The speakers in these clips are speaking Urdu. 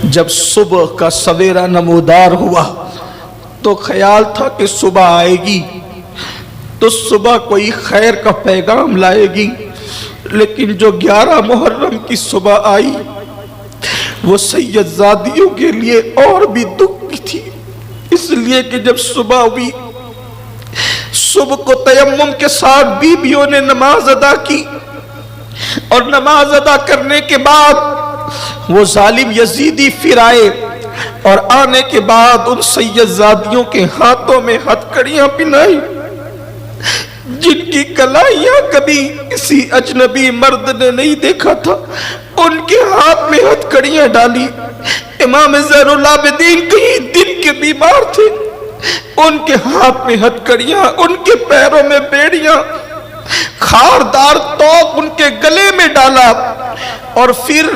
جب صبح کا سویرا نمودار ہوا تو خیال تھا کہ صبح آئے گی تو صبح کوئی خیر کا پیغام لائے گی، لیکن جو 11 محرم کی صبح آئی وہ سید زادیوں کے لیے اور بھی دکھ کی تھی، اس لیے کہ جب صبح ہوئی صبح کو تیمم کے ساتھ بیویوں نے نماز ادا کی، اور نماز ادا کرنے کے بعد وہ ظالم یزیدی پھر آئے اور آنے کے بعد ان سید زادیوں کے ہاتھوں میں ہتھکڑیاں پہنائی جن کی کلائیاں کبھی کسی اجنبی مرد نے نہیں دیکھا تھا، ان کے ہاتھ میں ہتھکڑیاں ڈالی۔ امام زین العابدین کئی دن کے بیمار تھے، ان کے ہاتھ میں ہتھکڑیاں، ان کے پیروں میں بیڑیاں، خاردار توق ان کے گلے میں ڈالا، اور پھر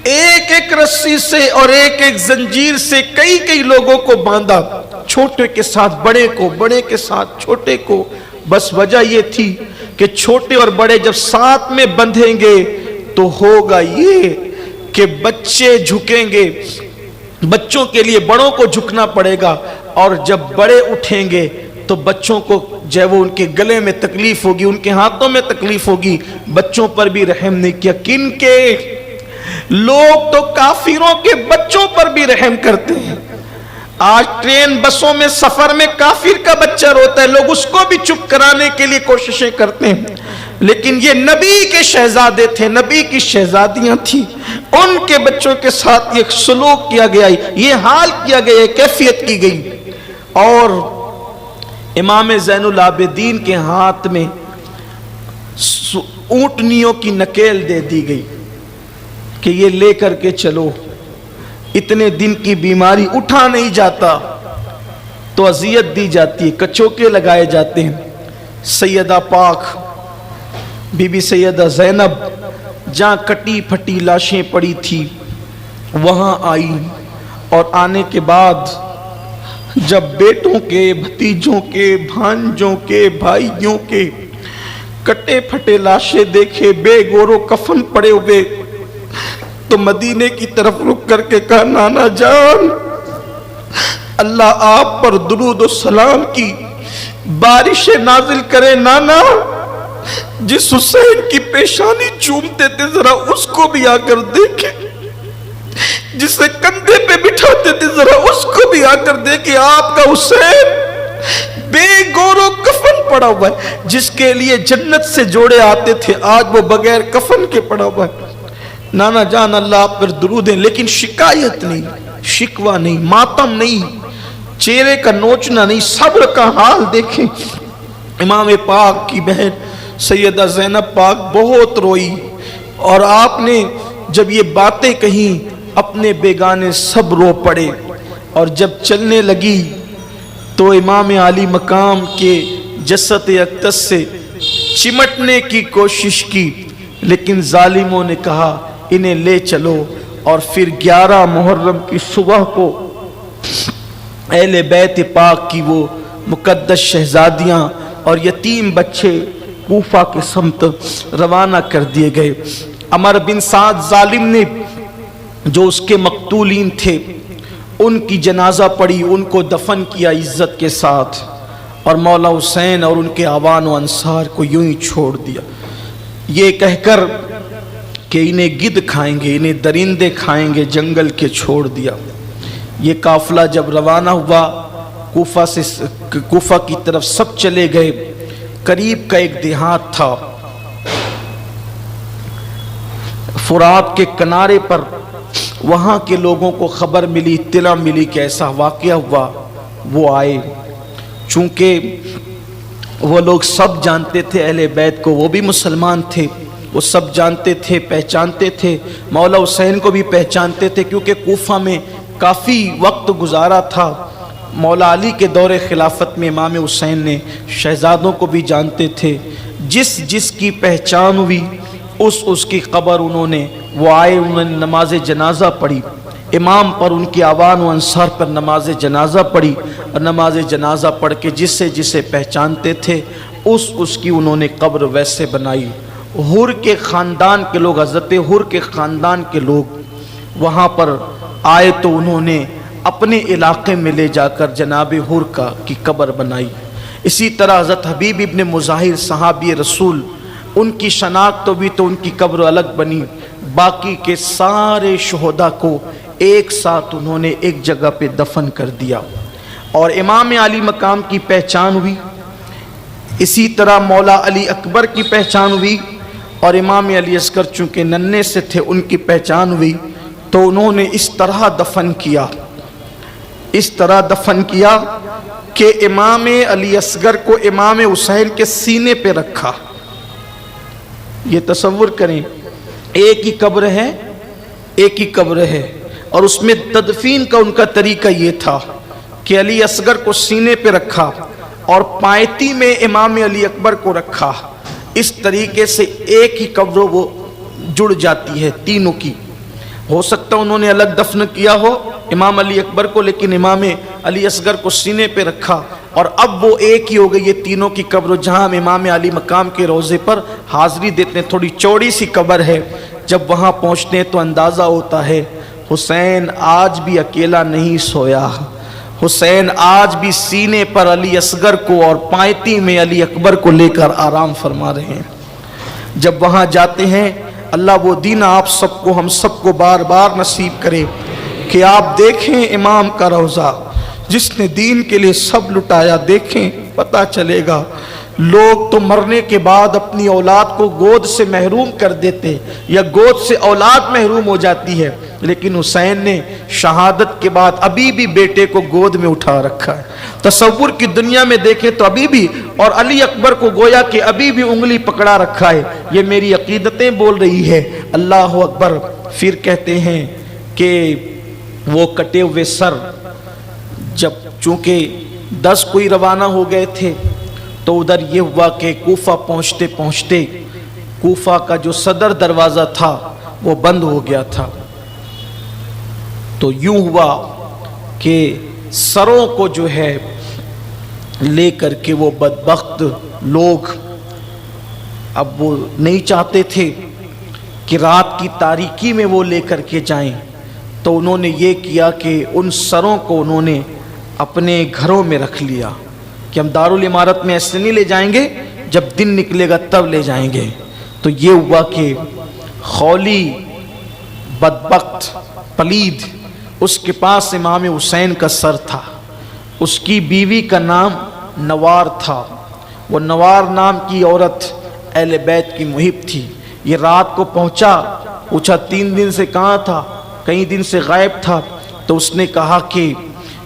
ایک ایک رسی سے اور ایک ایک زنجیر سے کئی کئی لوگوں کو باندھا، چھوٹے کے ساتھ بڑے کو، بڑے کے ساتھ چھوٹے کو۔ بس وجہ یہ تھی کہ چھوٹے اور بڑے جب ساتھ میں بندھیں گے تو ہوگا یہ کہ بچے جھکیں گے، بچوں کے لیے بڑوں کو جھکنا پڑے گا، اور جب بڑے اٹھیں گے تو بچوں کو جب وہ ان کے گلے میں تکلیف ہوگی، ان کے ہاتھوں میں تکلیف ہوگی۔ بچوں پر بھی رحم نہیں کیا، کن کے؟ لوگ تو کافروں کے بچوں پر بھی رحم کرتے ہیں۔ آج ٹرین بسوں میں سفر میں کافر کا بچہ روتا ہے، لوگ اس کو بھی چپ کرانے کے لیے کوششیں کرتے ہیں، لیکن یہ نبی کے شہزادے تھے، نبی کی شہزادیاں تھیں، ان کے بچوں کے ساتھ یہ سلوک کیا گیا، یہ حال کیا گیا، یہ کیفیت کی گئی۔ اور امام زین العابدین کے ہاتھ میں اونٹنیوں کی نکیل دے دی گئی کہ یہ لے کر کے چلو، اتنے دن کی بیماری اٹھا نہیں جاتا تو اذیت دی جاتی ہے، کچوکے لگائے جاتے ہیں۔ سیدہ پاک بی بی سیدہ زینب جہاں کٹی پھٹی لاشیں پڑی تھی وہاں آئی، اور آنے کے بعد جب بیٹوں کے، بھتیجوں کے، بھانجوں کے، بھائیوں کے کٹے پھٹے لاشیں دیکھے، بے گورو کفن پڑے ہوئے، تو مدینے کی طرف رک کر کے کہا، نانا جان اللہ آپ پر درود و سلام کی بارش نازل کرے۔ نانا جس حسین کی پیشانی چومتے تھے ذرا اس کو بھی آ کر دیکھیں، جسے کندھے پہ بٹھاتے تھے ذرا اس کو بھی آ کر دیکھیں، آپ کا حسین بے گورو کفن پڑا ہوا ہے، جس کے لیے جنت سے جوڑے آتے تھے آج وہ بغیر کفن کے پڑا ہوا ہے۔ نانا جان اللہ آپ پر درود ہیں، لیکن شکایت نہیں، شکوہ نہیں، ماتم نہیں، چہرے کا نوچنا نہیں، صبر کا حال دیکھیں۔ امام پاک کی بہن سیدہ زینب پاک بہت روئی، اور آپ نے جب یہ باتیں کہیں اپنے بیگانے سب رو پڑے، اور جب چلنے لگی تو امام عالی مقام کے جسد اقدس سے چمٹنے کی کوشش کی، لیکن ظالموں نے کہا انہیں لے چلو، اور پھر 11 محرم کی صبح کو اہل بیت پاک کی وہ مقدس شہزادیاں اور یتیم بچے کوفہ کے سمت روانہ کر دیے گئے۔ عمر بن سعد ظالم نے جو اس کے مقتولین تھے ان کی جنازہ پڑھی، ان کو دفن کیا عزت کے ساتھ، اور مولا حسین اور ان کے اعوان و انصار کو یوں ہی چھوڑ دیا، یہ کہہ کر کہ انہیں گدھ کھائیں گے، انہیں درندے کھائیں گے، جنگل کے چھوڑ دیا۔ یہ قافلہ جب روانہ ہوا کوفہ کی طرف سب چلے گئے۔ قریب کا ایک دیہات تھا، فرات کے کنارے پر، وہاں کے لوگوں کو خبر ملی، اطلاع ملی کہ ایسا واقعہ ہوا، وہ آئے۔ چونکہ وہ لوگ سب جانتے تھے اہل بیت کو، وہ بھی مسلمان تھے، وہ سب جانتے تھے، پہچانتے تھے، مولا حسین کو بھی پہچانتے تھے، کیونکہ کوفہ میں کافی وقت گزارا تھا۔ مولا علی کے دور خلافت میں امام حسین نے شہزادوں کو بھی جانتے تھے، جس کی پہچان ہوئی اس کی قبر انہوں نے، وہ آئے، انہوں نے نماز جنازہ پڑھی، امام پر، ان کی اعوان و انصار پر نماز جنازہ پڑھی، اور نماز جنازہ پڑھ کے جسے پہچانتے تھے اس کی انہوں نے قبر ویسے بنائی۔ حر کے خاندان کے لوگ، حضرت حر کے خاندان کے لوگ وہاں پر آئے تو انہوں نے اپنے علاقے میں لے جا کر جناب حرقہ کی قبر بنائی۔ اسی طرح حضرت حبیب ابن مظاہر صحابی رسول، ان کی شناخت ہوئی تو ان کی قبر الگ بنی، باقی کے سارے شہداء کو ایک ساتھ انہوں نے ایک جگہ پہ دفن کر دیا۔ اور امام علی مقام کی پہچان ہوئی، اسی طرح مولا علی اکبر کی پہچان ہوئی، اور امام علی اصغر چونکہ ننھے سے تھے ان کی پہچان ہوئی، تو انہوں نے اس طرح دفن کیا، اس طرح دفن کیا کہ امام علی اصغر کو امام حسین کے سینے پہ رکھا۔ یہ تصور کریں، ایک ہی قبر ہے، ایک ہی قبر ہے، اور اس میں تدفین کا ان کا طریقہ یہ تھا کہ علی اصغر کو سینے پہ رکھا اور پائتی میں امام علی اکبر کو رکھا۔ اس طریقے سے ایک ہی قبر وہ جڑ جاتی ہے تینوں کی۔ ہو سکتا انہوں نے الگ دفن کیا ہو امام علی اکبر کو، لیکن امام علی اصغر کو سینے پہ رکھا، اور اب وہ ایک ہی ہو گئی یہ تینوں کی قبر۔ جہاں ہم امام علی مقام کے روضے پر حاضری دیتے ہیں، تھوڑی چوڑی سی قبر ہے، جب وہاں پہنچتے ہیں تو اندازہ ہوتا ہے حسین آج بھی اکیلا نہیں سویا، حسین آج بھی سینے پر علی اصغر کو اور پائتی میں علی اکبر کو لے کر آرام فرما رہے ہیں۔ جب وہاں جاتے ہیں، اللہ وہ دین آپ سب کو، ہم سب کو بار بار نصیب کرے کہ آپ دیکھیں امام کا روضہ، جس نے دین کے لیے سب لٹایا۔ دیکھیں، پتہ چلے گا لوگ تو مرنے کے بعد اپنی اولاد کو گود سے محروم کر دیتے، یا گود سے اولاد محروم ہو جاتی ہے، لیکن حسین نے شہادت کے بعد ابھی بھی بیٹے کو گود میں اٹھا رکھا ہے۔ تصور کی دنیا میں دیکھیں تو ابھی بھی، اور علی اکبر کو گویا کہ ابھی بھی انگلی پکڑا رکھا ہے۔ یہ میری عقیدتیں بول رہی ہے، اللہ اکبر۔ پھر کہتے ہیں کہ وہ کٹے ہوئے سر، جب چونکہ 10 کوئی روانہ ہو گئے تھے، تو ادھر یہ ہوا کہ کوفہ پہنچتے پہنچتے کوفہ کا جو صدر دروازہ تھا وہ بند ہو گیا تھا، تو یوں ہوا کہ سروں کو جو ہے لے کر کے وہ بدبخت لوگ، اب وہ نہیں چاہتے تھے کہ رات کی تاریکی میں وہ لے کر کے جائیں، تو انہوں نے یہ کیا کہ ان سروں کو انہوں نے اپنے گھروں میں رکھ لیا کہ ہم دارالعمارت میں ایسے نہیں لے جائیں گے، جب دن نکلے گا تب لے جائیں گے۔ تو یہ ہوا کہ خولی بدبخت پلید، اس کے پاس امام حسین کا سر تھا، اس کی بیوی کا نام نوار تھا، وہ نوار نام کی عورت اہل بیت کی محب تھی۔ یہ رات کو پوچھا 3 دن سے کہاں تھا، کئی دن سے غائب تھا، تو اس نے کہا کہ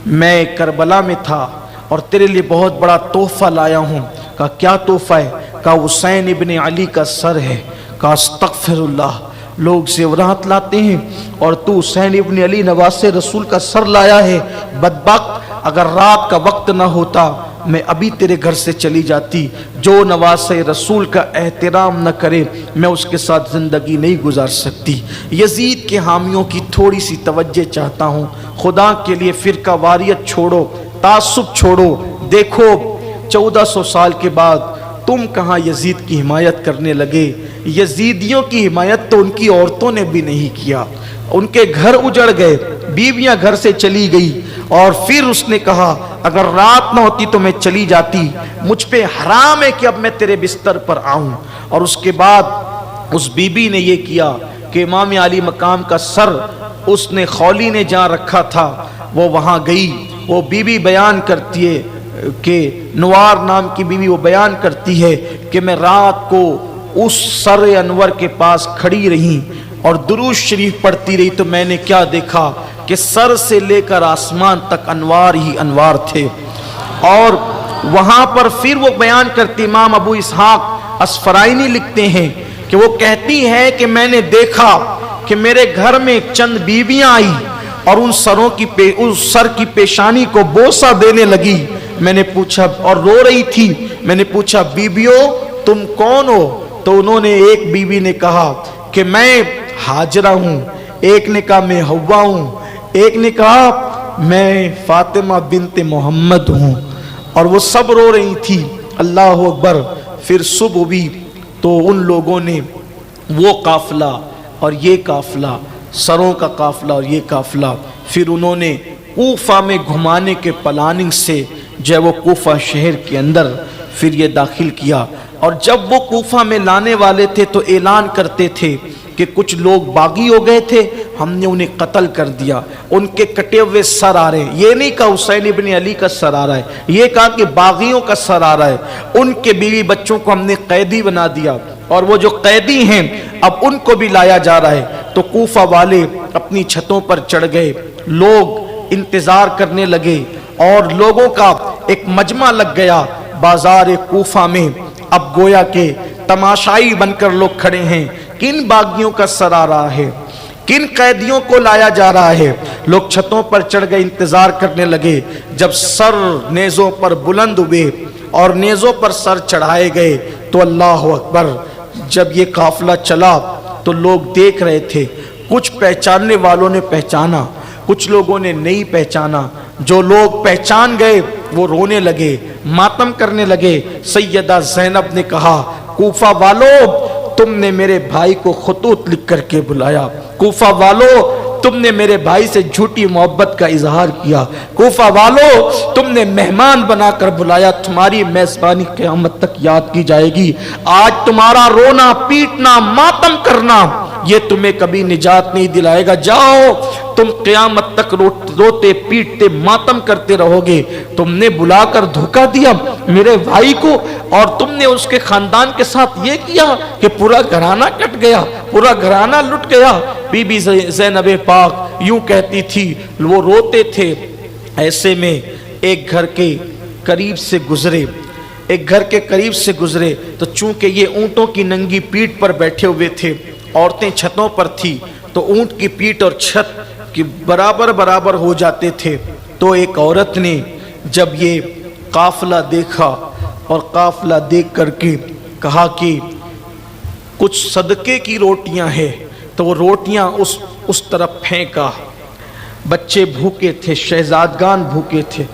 میں کربلا میں تھا اور تیرے لیے بہت بڑا تحفہ لایا ہوں۔ کہا کیا تحفہ ہے؟ کہا حسین ابن علی کا سر ہے۔ کہا استغفر اللہ، لوگ زیورات لاتے ہیں اور تو حسین ابن علی نواسے رسول کا سر لایا ہے؟ بدبخت، اگر رات کا وقت نہ ہوتا میں ابھی تیرے گھر سے چلی جاتی۔ جو نواسے رسول کا احترام نہ کرے میں اس کے ساتھ زندگی نہیں گزار سکتی۔ یزید کے حامیوں کی تھوڑی سی توجہ چاہتا ہوں، خدا کے لیے فرقہ واریت چھوڑو، تعصب چھوڑو۔ دیکھو 1400 سال کے بعد تم کہاں یزید کی حمایت کرنے لگے؟ یزیدیوں کی حمایت تو ان کی عورتوں نے بھی نہیں کیا، ان کے گھر اجڑ گئے، بیویاں گھر سے چلی گئی، اور پھر اس نے کہا اگر رات نہ ہوتی تو میں چلی جاتی، مجھ پہ حرام ہے کہ اب میں تیرے بستر پر آؤں۔ اور اس کے بعد اس بی بی نے یہ کیا کہ امام علی مقام کا سر اس نے خولی نے جہاں رکھا تھا وہ وہاں گئی۔ وہ بی بی بیان کرتی ہے کہ نوار نام کی بیوی وہ بیان کرتی ہے کہ میں رات کو اس سر انور کے پاس کھڑی رہی اور درود شریف پڑھتی رہی، تو میں نے کیا دیکھا کہ سر سے لے کر آسمان تک انوار ہی انوار تھے۔ اور وہاں پر پھر وہ بیان کرتی، امام ابو اسحاق اسفرائینی لکھتے ہیں کہ وہ کہتی ہے کہ میں نے دیکھا کہ میرے گھر میں چند بیویاں آئی اور ان سروں کی اس سر کی پیشانی کو بوسہ دینے لگی۔ میں نے پوچھا، اور رو رہی تھی، میں نے پوچھا بیویوں تم کون ہو؟ تو انہوں نے ایک بیوی نے کہا کہ میں ہاجرہ ہوں، ایک نے کہا میں حوا ہوں، ایک نے کہا میں فاطمہ بنت محمد ہوں، اور وہ سب رو رہی تھی۔ اللہ اکبر۔ پھر صبح ہوئی تو ان لوگوں نے وہ قافلہ اور یہ قافلہ سروں کا قافلہ اور یہ قافلہ، پھر انہوں نے کوفہ میں گھمانے کے پلاننگ سے جو ہے وہ کوفہ شہر کے اندر پھر یہ داخل کیا، اور جب وہ کوفہ میں لانے والے تھے تو اعلان کرتے تھے کہ کچھ لوگ باغی ہو گئے تھے، ہم نے انہیں قتل کر دیا، ان کے کٹے ہوئے سر آ رہے ہیں۔ یہ نہیں کہا حسین ابن علی کا سر آ رہا ہے، یہ کہا کہ باغیوں کا سر آ رہا ہے، ان کے بیوی بچوں کو ہم نے قیدی بنا دیا، اور وہ جو قیدی ہیں اب ان کو بھی لایا جا رہا ہے۔ تو کوفہ والے اپنی چھتوں پر چڑھ گئے، لوگ انتظار کرنے لگے، اور لوگوں کا ایک مجمع لگ گیا بازار کوفہ میں۔ اب گویا کہ تماشائی بن کر لوگ کھڑے ہیں، کن باغیوں کا سر آ رہا ہے، کن قیدیوں کو لایا جا رہا ہے۔ لوگ چھتوں پر چڑھ گئے، انتظار کرنے لگے۔ جب سر نیزوں پر بلند ہوئے اور نیزوں پر سر چڑھائے گئے تو اللہ اکبر، جب یہ قافلہ چلا تو لوگ دیکھ رہے تھے، کچھ پہچاننے والوں نے پہچانا، کچھ لوگوں نے نہیں پہچانا۔ جو لوگ پہچان گئے وہ رونے لگے، ماتم کرنے لگے۔ سیدہ زینب نے کہا، کوفہ والو تم نے میرے بھائی کو خطوط لکھ کر کے بلایا، کوفہ والو تم نے میرے بھائی سے جھوٹی محبت کا اظہار کیا، کوفہ والو تم نے مہمان بنا کر بلایا، تمہاری میزبانی قیامت تک یاد کی جائے گی۔ آج تمہارا رونا پیٹنا ماتم کرنا یہ تمہیں کبھی نجات نہیں دلائے گا، جاؤ تم قیامت تک روتے پیٹتے ماتم کرتے رہو گے۔ تم نے بلا کر دھوکہ دیا میرے بھائی کو، اور تم نے اس کے خاندان کے ساتھ یہ کیا کہ پورا گھرانہ کٹ گیا، پورا گھرانہ لٹ گیا۔ بی بی زینب پاک یوں کہتی تھی، وہ روتے تھے۔ ایسے میں ایک گھر کے قریب سے گزرے، تو چونکہ یہ اونٹوں کی ننگی پیٹھ پر بیٹھے ہوئے تھے، عورتیں چھتوں پر تھی، تو اونٹ کی پیٹھ اور چھت کی برابر ہو جاتے تھے۔ تو ایک عورت نے جب یہ قافلہ دیکھا اور قافلہ دیکھ کر کے کہا کہ کچھ صدقے کی روٹیاں ہیں، تو وہ روٹیاں اس طرف پھینکا۔ بچے بھوکے تھے، شہزادگان بھوکے تھے۔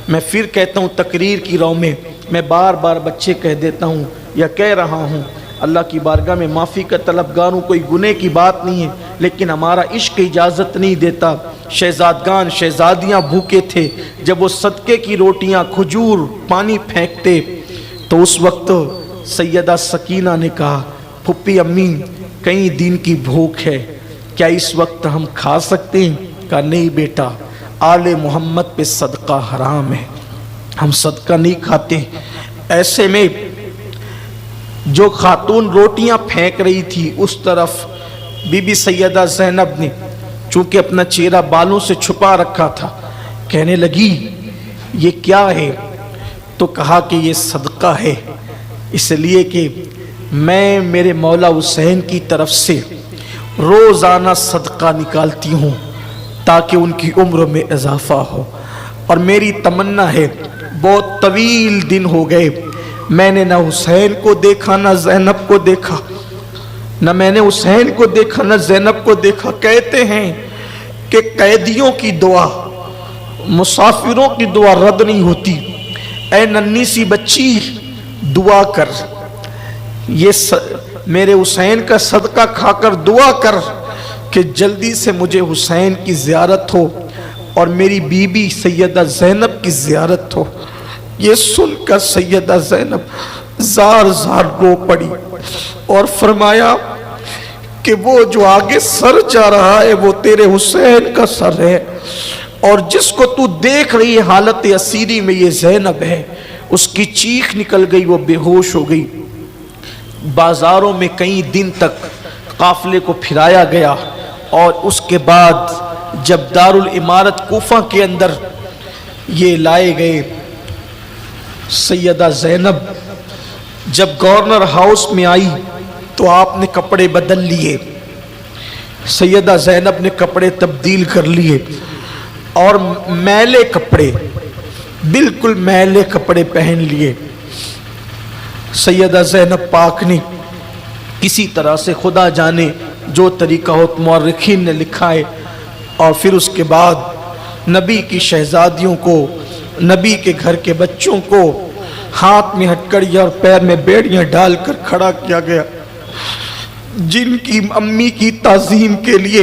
میں پھر کہتا ہوں تقریر کی رو میں بار بار بچے کہہ دیتا ہوں یا کہہ رہا ہوں، اللہ کی بارگاہ میں معافی کا طلبگار ہوں، کوئی گناہ کی بات نہیں ہے، لیکن ہمارا عشق اجازت نہیں دیتا۔ شہزادگان شہزادیاں بھوکے تھے، جب وہ صدقے کی روٹیاں کھجور پانی پھینکتے تو اس وقت سیدہ سکینہ نے کہا، پھپھی امی کئی دن کی بھوک ہے، کیا اس وقت ہم کھا سکتے ہیں؟ کہا نہیں بیٹا، آل محمد پہ صدقہ حرام ہے، ہم صدقہ نہیں کھاتے۔ ایسے میں جو خاتون روٹیاں پھینک رہی تھی اس طرف بی بی سیدہ زینب نے چونکہ اپنا چہرہ بالوں سے چھپا رکھا تھا، کہنے لگی یہ کیا ہے؟ تو کہا کہ یہ صدقہ ہے، اس لیے کہ میں میرے مولا حسین کی طرف سے روزانہ صدقہ نکالتی ہوں تاکہ ان کی عمر میں اضافہ ہو، اور میری تمنا ہے، بہت طویل دن ہو گئے میں نے نہ حسین کو دیکھا نہ زینب کو دیکھا، نہ میں نے حسین کو دیکھا نہ زینب کو دیکھا۔ کہتے ہیں کہ قیدیوں کی دعا، مسافروں کی دعا رد نہیں ہوتی۔ اے ننھی سی بچی دعا کر، یہ میرے حسین کا صدقہ کھا کر دعا کر کہ جلدی سے مجھے حسین کی زیارت ہو اور میری بی بی سیدہ زینب کی زیارت ہو۔ یہ سن کر سیدہ زینب زار زار رو پڑی اور فرمایا کہ وہ جو آگے سر جا رہا ہے وہ تیرے حسین کا سر ہے، اور جس کو تو دیکھ رہی ہے حالت اسیری میں یہ زینب ہے۔ اس کی چیخ نکل گئی، وہ بے ہوش ہو گئی۔ بازاروں میں کئی دن تک قافلے کو پھرایا گیا، اور اس کے بعد جب دارالامارت کوفہ کے اندر یہ لائے گئے، سیدہ زینب جب گورنر ہاؤس میں آئی تو آپ نے کپڑے بدل لیے، سیدہ زینب نے کپڑے تبدیل کر لیے، اور میلے کپڑے، بالکل میلے کپڑے پہن لیے۔ سیدہ زینب پاک نے کسی طرح سے خدا جانے جو طریقہ ہو، مورخین نے لکھا ہے، اور پھر اس کے بعد نبی کی شہزادیوں کو، نبی کے گھر کے بچوں کو ہاتھ میں ہتکڑیاں اور پیر میں بیڑیاں ڈال کر کھڑا کیا گیا، جن کی امی کی تعظیم کے لیے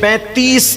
35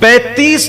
35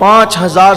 5000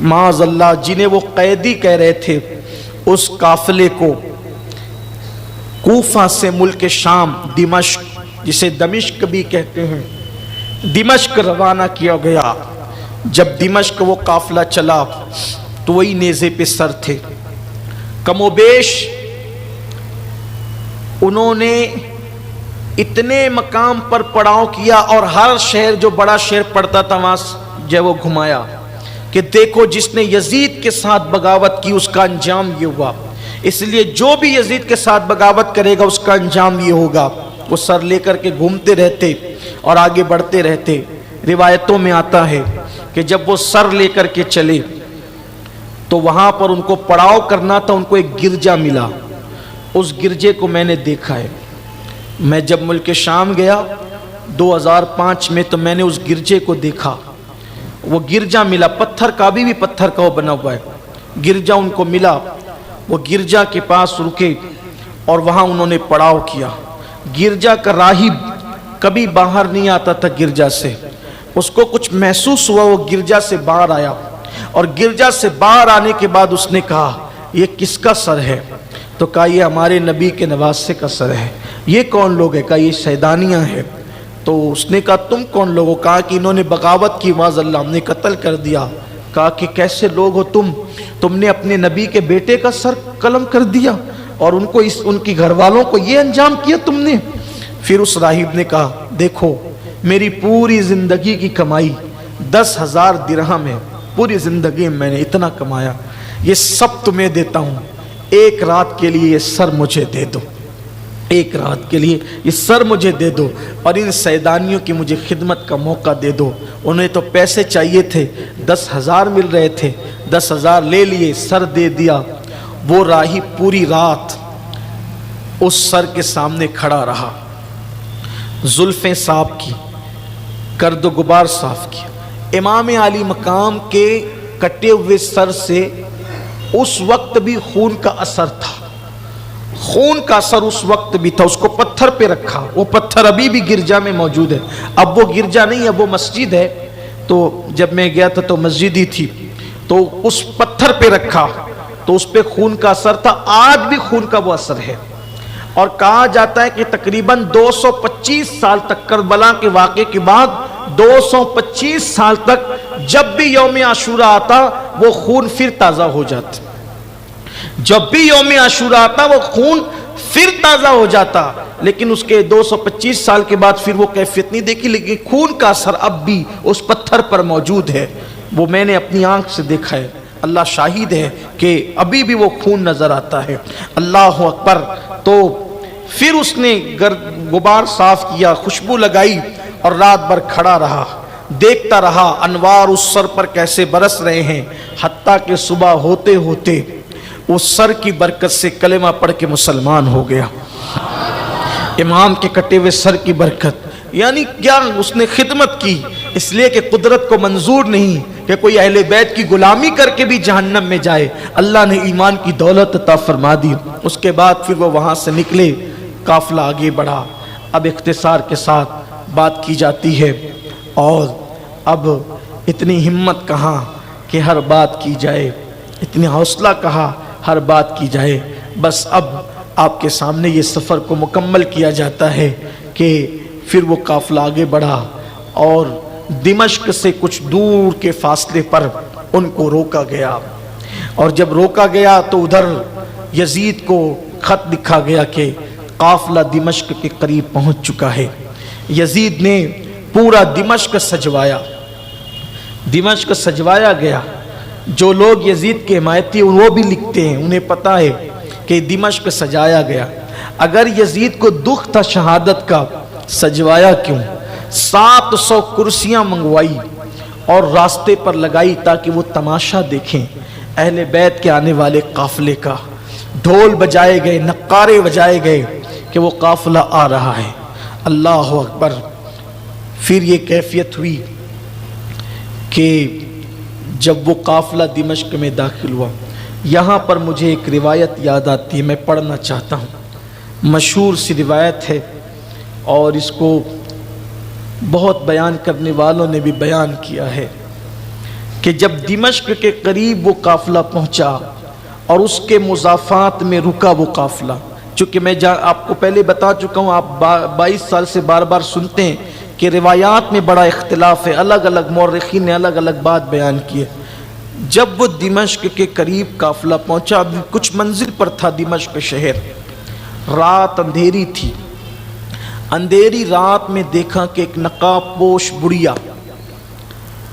معاذ اللہ جنہیں وہ قیدی کہہ رہے تھے، اس قافلے کو کوفہ سے ملک شام دمشق، جسے دمشق بھی کہتے ہیں، دمشق روانہ کیا گیا۔ جب دمشق وہ قافلہ چلا تو وہی نیزے پہ سر تھے۔ کم و بیش انہوں نے اتنے مقام پر پڑاؤ کیا اور ہر شہر جو بڑا شہر پڑتا تھا وہاں جو وہ گھمایا کہ دیکھو جس نے یزید کے ساتھ بغاوت کی اس کا انجام یہ ہوا، اس لیے جو بھی یزید کے ساتھ بغاوت کرے گا اس کا انجام یہ ہوگا۔ وہ سر لے کر کے گھومتے رہتے اور آگے بڑھتے رہتے۔ روایتوں میں آتا ہے کہ جب وہ سر لے کر کے چلے تو وہاں پر ان کو پڑاؤ کرنا تھا، ان کو ایک گرجا ملا۔ اس گرجے کو میں نے دیکھا ہے، میں جب ملک شام گیا 2005 میں تو میں نے اس گرجے کو دیکھا۔ وہ گرجا ملا، پتھر کا بھی پتھر کا وہ بنا ہوا ہے، گرجا ان کو ملا۔ وہ گرجا کے پاس رکے اور وہاں انہوں نے پڑاؤ کیا۔ گرجا کا راہب کبھی باہر نہیں آتا تھا گرجا سے، اس کو کچھ محسوس ہوا، وہ گرجا سے باہر آیا اور گرجا سے باہر آنے کے بعد اس نے کہا یہ کس کا سر ہے؟ تو کہا یہ ہمارے نبی کے نواسے کا سر ہے۔ یہ کون لوگ ہیں؟ کہا یہ سیدانیاں ہیں۔ تو اس نے کہا تم کون لوگ ہو؟ کہا کہ انہوں نے بغاوت کی، معاذ اللہ ہم نے قتل کر دیا۔ کہا کہ کیسے لوگ ہو تم نے اپنے نبی کے بیٹے کا سر قلم کر دیا اور ان کی گھر والوں کو یہ انجام کیا تم نے؟ پھر اس راہب نے کہا دیکھو میری پوری زندگی کی کمائی 10,000 درہم ہے، پوری زندگی میں نے اتنا کمایا، یہ سب تمہیں دیتا ہوں، ایک رات کے لیے یہ سر مجھے دے دو، ایک رات کے لیے یہ سر مجھے دے دو اور ان سیدانیوں کی مجھے خدمت کا موقع دے دو۔ انہیں تو پیسے چاہیے تھے، 10,000 مل رہے تھے، 10,000 لے لیے، سر دے دیا۔ وہ راہی پوری رات اس سر کے سامنے کھڑا رہا، زلفیں صاف کی، گرد و غبار صاف کیا۔ امام علی مقام کے کٹے ہوئے سر سے اس وقت بھی خون کا اثر تھا، خون کا اثر اس وقت بھی تھا۔ اس کو پتھر پہ رکھا، وہ پتھر ابھی بھی گرجا میں موجود ہے، اب وہ گرجا نہیں، اب وہ مسجد ہے۔ تو جب میں گیا تھا تو مسجد ہی تھی، تو اس پتھر پہ رکھا تو اس پہ خون کا اثر تھا، آج بھی خون کا وہ اثر ہے۔ اور کہا جاتا ہے کہ تقریباً 225 سال تک، کربلا کے واقعے کے بعد 225 سال تک جب بھی یوم عاشورہ آتا وہ خون پھر تازہ ہو جاتا، جب بھی یوم عاشورہ آتا وہ خون پھر تازہ ہو جاتا۔ لیکن اس کے 225 سال کے بعد پھر وہ کیفیت نہیں دیکھی، لیکن خون کا اثر اب بھی اس پتھر پر موجود ہے، وہ میں نے اپنی آنکھ سے دیکھا ہے، اللہ شاہد ہے کہ ابھی بھی وہ خون نظر آتا ہے۔ اللہ اکبر۔ تو پھر اس نے غبار صاف کیا، خوشبو لگائی اور رات بھر کھڑا رہا، دیکھتا رہا انوار اس سر پر کیسے برس رہے ہیں، حتیٰ کہ صبح ہوتے ہوتے اس سر کی برکت سے کلمہ پڑھ کے مسلمان ہو گیا۔ امام کے کٹے ہوئے سر کی برکت، یعنی کیا اس نے خدمت کی، اس لیے کہ قدرت کو منظور نہیں کہ کوئی اہل بیت کی غلامی کر کے بھی جہنم میں جائے، اللہ نے ایمان کی دولت عطا فرما دی۔ اس کے بعد پھر وہ وہاں سے نکلے، قافلہ آگے بڑھا۔ اب اختصار کے ساتھ بات کی جاتی ہے اور اب اتنی ہمت کہاں کہ ہر بات کی جائے، اتنی حوصلہ کہاں ہر بات کی جائے۔ بس اب آپ کے سامنے یہ سفر کو مکمل کیا جاتا ہے کہ پھر وہ قافلہ آگے بڑھا اور دمشق سے کچھ دور کے فاصلے پر ان کو روکا گیا، اور جب روکا گیا تو ادھر یزید کو خط لکھا گیا کہ قافلہ دمشق کے قریب پہنچ چکا ہے۔ یزید نے پورا دمشق سجوایا، دمشق سجوایا گیا۔ جو لوگ یزید کے حمایتی وہ بھی لکھتے ہیں، انہیں پتا ہے کہ دمشق سجایا گیا۔ اگر یزید کو دکھ تھا شہادت کا، سجوایا کیوں؟ 700 کرسیاں منگوائی اور راستے پر لگائی تاکہ وہ تماشا دیکھیں اہل بیت کے آنے والے قافلے کا۔ ڈھول بجائے گئے، نقارے بجائے گئے کہ وہ قافلہ آ رہا ہے۔ اللہ اکبر۔ پھر یہ کیفیت ہوئی کہ جب وہ قافلہ دمشق میں داخل ہوا، یہاں پر مجھے ایک روایت یاد آتی ہے، میں پڑھنا چاہتا ہوں۔ مشہور سی روایت ہے اور اس کو بہت بیان کرنے والوں نے بھی بیان کیا ہے کہ جب دمشق کے قریب وہ قافلہ پہنچا اور اس کے مضافات میں رکا وہ قافلہ، چونکہ میں آپ کو پہلے بتا چکا ہوں، آپ 22 سال سے بار بار سنتے ہیں کہ روایات میں بڑا اختلاف ہے، الگ الگ مورخین نے الگ الگ بات بیان کی ہے۔ جب وہ دمشق کے قریب قافلہ پہنچا، کچھ منزل پر تھا دمشق شہر، رات اندھیری تھی، اندھیری رات میں دیکھا کہ ایک نقاب پوش بڑھیا،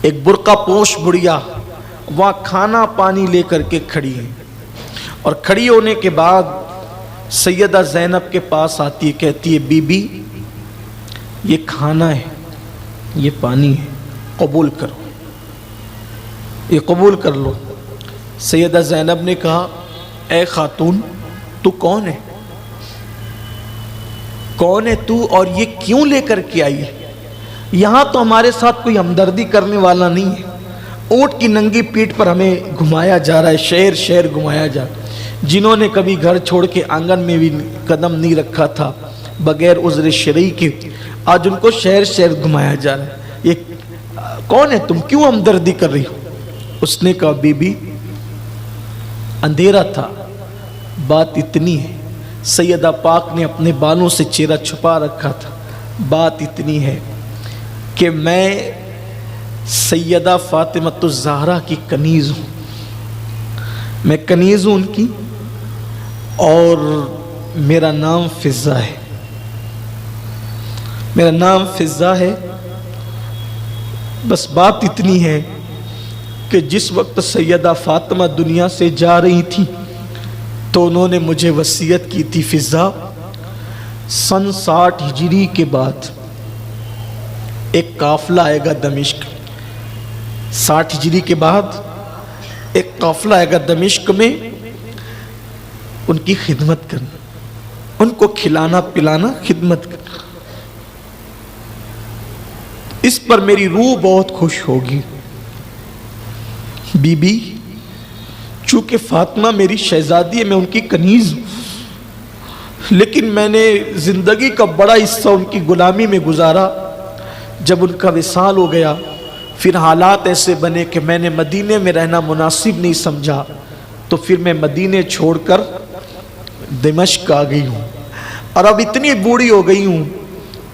ایک برقع پوش بڑھیا وہاں کھانا پانی لے کر کے کھڑی ہے، اور کھڑی ہونے کے بعد سیدہ زینب کے پاس آتی ہے، کہتی ہے بی بی یہ کھانا ہے، یہ پانی ہے، قبول کرو، یہ قبول کر لو۔ سیدہ زینب نے کہا اے خاتون تو کون ہے، کون ہے تو، اور یہ کیوں لے کر کے آئی ہے؟ یہاں تو ہمارے ساتھ کوئی ہمدردی کرنے والا نہیں ہے، اونٹ کی ننگی پیٹھ پر ہمیں گھمایا جا رہا ہے، شہر شہر گھمایا جا رہا ہے، جنہوں نے کبھی گھر چھوڑ کے آنگن میں بھی قدم نہیں رکھا تھا بغیر عذر شرعی کے، آج ان کو شہر شہر گھمایا جا رہا ہے، یہ کون ہے تم، کیوں ہمدردی کر رہی ہو؟ اس نے کہا بی بی اندھیرا تھا، بات اتنی ہے، سیدہ پاک نے اپنے بالوں سے چہرہ چھپا رکھا تھا، بات اتنی ہے کہ میں سیدہ فاطمۃ الزہرا کی کنیز ہوں، میں کنیز ہوں ان کی، اور میرا نام فضہ ہے، میرا نام فضہ ہے۔ بس بات اتنی ہے کہ جس وقت سیدہ فاطمہ دنیا سے جا رہی تھی تو انہوں نے مجھے وصیت کی تھی فضہ سن 60 ہجری کے بعد ایک قافلہ آئے گا دمشق، 60 ہجری کے بعد ایک قافلہ آئے گا دمشق میں، ان کی خدمت کرنا، ان کو کھلانا پلانا، خدمت کرنا، اس پر میری روح بہت خوش ہوگی۔ بی بی چونکہ فاطمہ میری شہزادی ہے، میں ان کی کنیز ہوں، لیکن میں نے زندگی کا بڑا حصہ ان کی غلامی میں گزارا، جب ان کا وصال ہو گیا پھر حالات ایسے بنے کہ میں نے مدینے میں رہنا مناسب نہیں سمجھا، تو پھر میں مدینے چھوڑ کر دمشق آ گئی ہوں، اور اب اتنی بوڑھی ہو گئی ہوں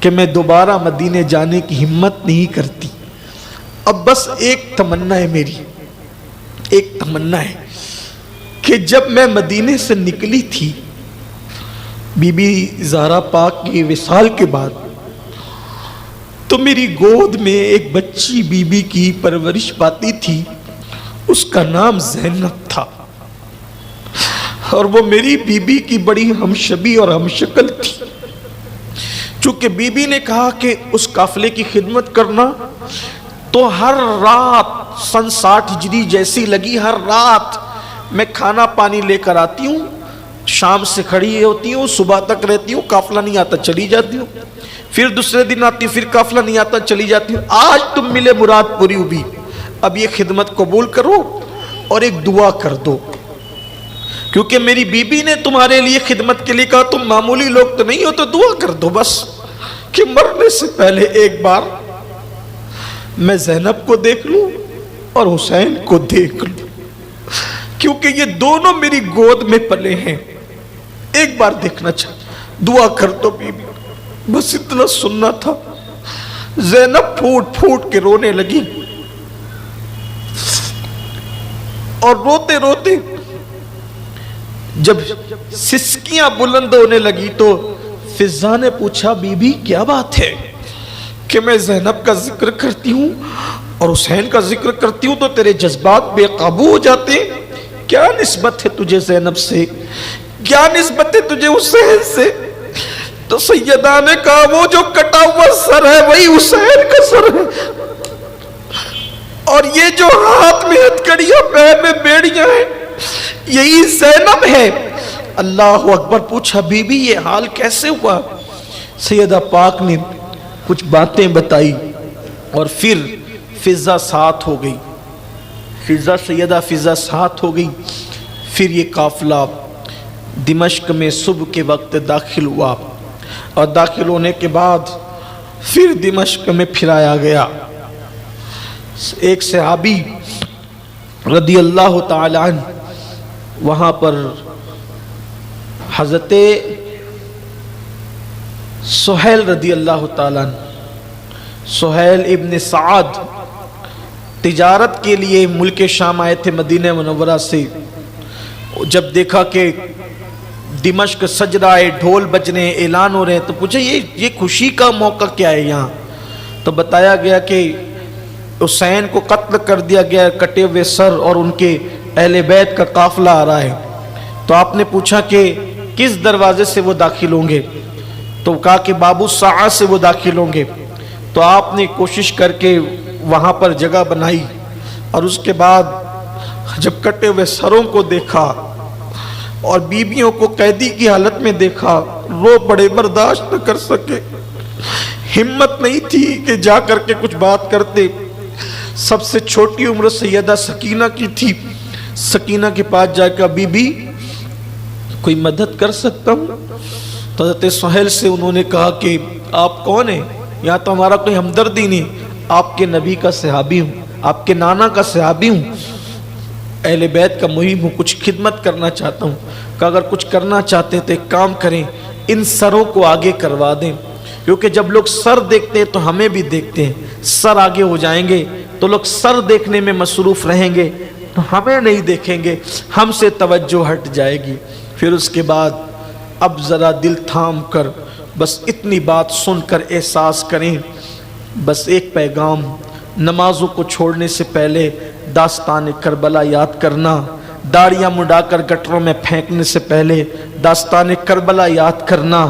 کہ میں دوبارہ مدینے جانے کی ہمت نہیں کرتی۔ اب بس ایک تمنا ہے میری، ایک تمنا ہے کہ جب میں مدینے سے نکلی تھی بی بی زہرا پاک کی وصال کے بعد، تو میری گود میں ایک بچی بی بی کی پرورش پاتی تھی، اس کا نام زینب تھا، اور وہ میری بی بی کی بڑی ہمشبی اور ہمشکل تھی۔ چونکہ بی بی نے کہا کہ اس قافلے کی خدمت کرنا، تو ہر رات سن 60 ہجری جیسی لگی، ہر رات میں کھانا پانی لے کر آتی ہوں، شام سے کھڑی ہوتی ہوں، صبح تک رہتی ہوں، قافلہ نہیں آتا چلی جاتی ہوں، پھر دوسرے دن آتی ہوں، پھر قافلہ نہیں آتا چلی جاتی ہوں، آج تم ملے مراد پوری ہوئی، اب یہ خدمت قبول کرو اور ایک دعا کر دو، کیونکہ میری بی بی نے تمہارے لیے خدمت کے لیے کہا تم معمولی لوگ تو نہیں ہو، تو دعا کر دو بس کہ مرنے سے پہلے ایک بار میں زینب کو دیکھ لوں اور حسین کو دیکھ لوں، کیونکہ یہ دونوں میری گود میں پلے ہیں، ایک بار دیکھنا چاہتا، دعا کر دو بی بی، بس اتنا سننا تھا۔ زینب پھوٹ پھوٹ کے رونے لگی، اور روتے روتے جب سسکیاں بلند ہونے لگی تو فضہ نے پوچھا بی بی کیا بات ہے کہ میں زینب کا ذکر کرتی ہوں اور حسین کا ذکر کرتی ہوں تو تیرے جذبات بے قابو ہو جاتے ہیں، کیا نسبت ہے تجھے زینب سے، کیا نسبت ہے تجھے حسین سے؟ تو سیدہ نے کہا وہ جو کٹا ہوا سر ہے وہی حسین کا سر ہے، اور یہ جو ہاتھ میں ہتھکڑیاں پیر میں بیڑیاں ہیں یہی زینب ہے۔ اللہ اکبر۔ پوچھا بی بی یہ حال کیسے ہوا؟ سیدہ پاک نے کچھ باتیں بتائی اور پھر فضہ ساتھ ہو گئی، سیدہ فضہ ساتھ ہو گئی۔ پھر یہ قافلہ دمشق میں صبح کے وقت داخل ہوا، اور داخل ہونے کے بعد پھر دمشق میں پھرایا گیا۔ ایک صحابی رضی اللہ تعالی عنہ وہاں پر حضرت سہیل رضی اللہ تعالی عنہ، سہیل ابن سعد تجارت کے لیے ملک شام آئے تھے مدینہ منورہ سے۔ جب دیکھا کہ دمشق سج رہا ہے، ڈھول بج رہے ہیں، اعلان ہو رہے ہیں، تو پوچھا یہ خوشی کا موقع کیا ہے یہاں؟ تو بتایا گیا کہ حسین کو قتل کر دیا گیا، کٹے ہوئے سر اور ان کے اہل بیت کا قافلہ آ رہا ہے۔ تو آپ نے پوچھا کہ کس دروازے سے وہ داخل ہوں گے؟ تو کہا کہ بابو سعد سے وہ داخل ہوں گے۔ تو آپ نے کوشش کر کے وہاں پر جگہ بنائی، اور اس کے بعد جب کٹے ہوئے سروں کو دیکھا اور بیویوں کو قیدی کی حالت میں دیکھا، رو پڑے، برداشت نہ کر سکے، ہمت نہیں تھی کہ جا کر کے کچھ بات کرتے۔ سب سے چھوٹی عمر سیدہ سکینہ کی تھی۔ سکینہ کے پاس جا کر بی بی کوئی مدد کر سکتا ہوں؟ تو حضرت سہیل سے انہوں نے کہا کہ آپ کون ہیں؟ یہاں تو ہمارا کوئی ہمدردی نہیں، آپ کے نبی کا صحابی ہوں، آپ کے نانا کا صحابی ہوں، اہل بیت کا مہم ہوں، کچھ خدمت کرنا چاہتا ہوں۔ کہ اگر کچھ کرنا چاہتے تو ایک کام کریں، ان سروں کو آگے کروا دیں، کیونکہ جب لوگ سر دیکھتے ہیں تو ہمیں بھی دیکھتے ہیں۔ سر آگے ہو جائیں گے تو لوگ سر دیکھنے میں مصروف رہیں گے تو ہمیں نہیں دیکھیں گے، ہم سے توجہ ہٹ جائے گی۔ پھر اس کے بعد اب ذرا دل تھام کر بس اتنی بات سن کر احساس کریں، بس ایک پیغام، نمازوں کو چھوڑنے سے پہلے داستان کربلا یاد کرنا، داڑیاں مڈا کر گٹروں میں پھینکنے سے پہلے داستان کربلا یاد کرنا،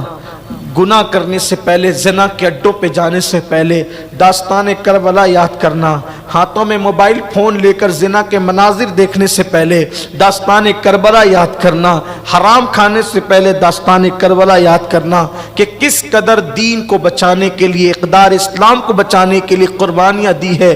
گناہ کرنے سے پہلے، زنا کے اڈوں پہ جانے سے پہلے داستان کربلا یاد کرنا، ہاتھوں میں موبائل فون لے کر زنا کے مناظر دیکھنے سے پہلے داستان کربلا یاد کرنا، حرام کھانے سے پہلے داستان کربلا یاد کرنا کہ کس قدر دین کو بچانے کے لیے، اقدار اسلام کو بچانے کے لیے قربانیاں دی ہے۔